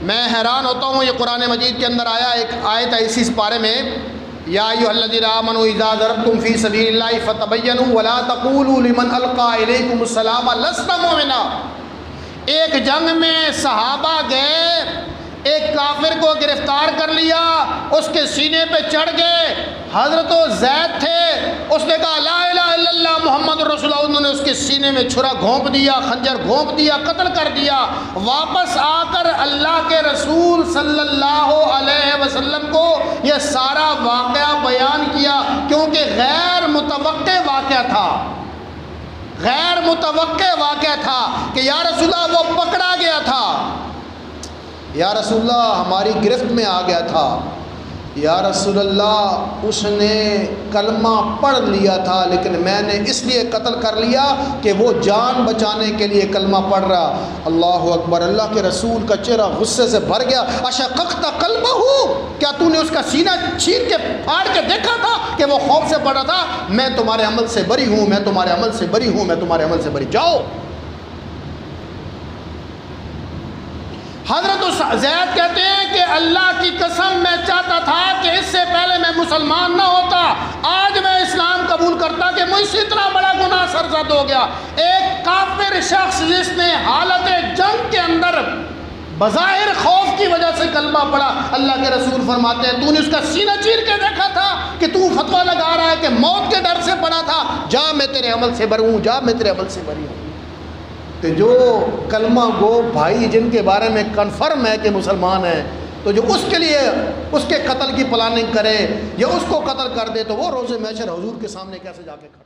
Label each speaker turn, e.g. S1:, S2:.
S1: میں حیران ہوتا ہوں، یہ قرآن مجید کے اندر آیا، ایک آیت ہے اسی پارے میں، یا ایھا الذین آمنوا اذا ضربتم فی سبیل اللہ فتبینوا ولا تقولوا لمن القی الیکم السلام لست مؤمنا۔ ایک جنگ میں صحابہ گئے، ایک کافر کو گرفتار کر لیا، اس کے سینے پہ چڑھ گئے، حضرت زید تھے، اس نے کہا لا الہ الا اللہ محمد رسول اللہ، انہوں نے اس کے سینے میں چھرا گھونپ دیا، خنجر گھونپ دیا، قتل کر دیا۔ واپس آ کر اللہ کے رسول صلی اللہ علیہ وسلم کو یہ سارا واقعہ بیان کیا، کیونکہ غیر متوقع واقعہ تھا، غیر متوقع واقعہ تھا کہ یا رسول اللہ وہ پکڑا گیا تھا، یا رسول اللہ ہماری گرفت میں آ گیا تھا، یا رسول اللہ اس نے کلمہ پڑھ لیا تھا لیکن میں نے اس لیے قتل کر لیا کہ وہ جان بچانے کے لیے کلمہ پڑھ رہا۔ اللہ اکبر، اللہ کے رسول کا چہرہ غصے سے بھر گیا۔ اشققت قلبہ، کیا تو نے اس کا سینہ چیر کے پھاڑ کے دیکھا تھا کہ وہ خوف سے پڑھ رہا تھا؟ میں تمہارے عمل سے بری ہوں، میں تمہارے عمل سے بری ہوں، میں تمہارے عمل سے بری، جاؤ۔ حضرت زید کہتے ہیں کہ اللہ کی قسم میں چاہتا تھا کہ اس سے پہلے میں مسلمان نہ ہوتا، آج میں اسلام قبول کرتا کہ مجھ سے اتنا بڑا گناہ سرزد ہو گیا۔ ایک کافر شخص جس نے حالت جنگ کے اندر بظاہر خوف کی وجہ سے کلمہ پڑھا، اللہ کے رسول فرماتے ہیں تو نے اس کا سینہ چیر کے دیکھا تھا کہ تو فتویٰ لگا رہا ہے کہ موت کے ڈر سے پڑھا تھا؟ جا میں تیرے عمل سے بری ہوں، جا میں تیرے عمل سے بری ہوں۔ کہ جو کلمہ گو بھائی جن کے بارے میں کنفرم ہے کہ مسلمان ہیں، تو جو اس کے لیے اس کے قتل کی پلاننگ کرے یا اس کو قتل کر دے، تو وہ روز محشر حضور کے سامنے کیسے جا کے کھڑا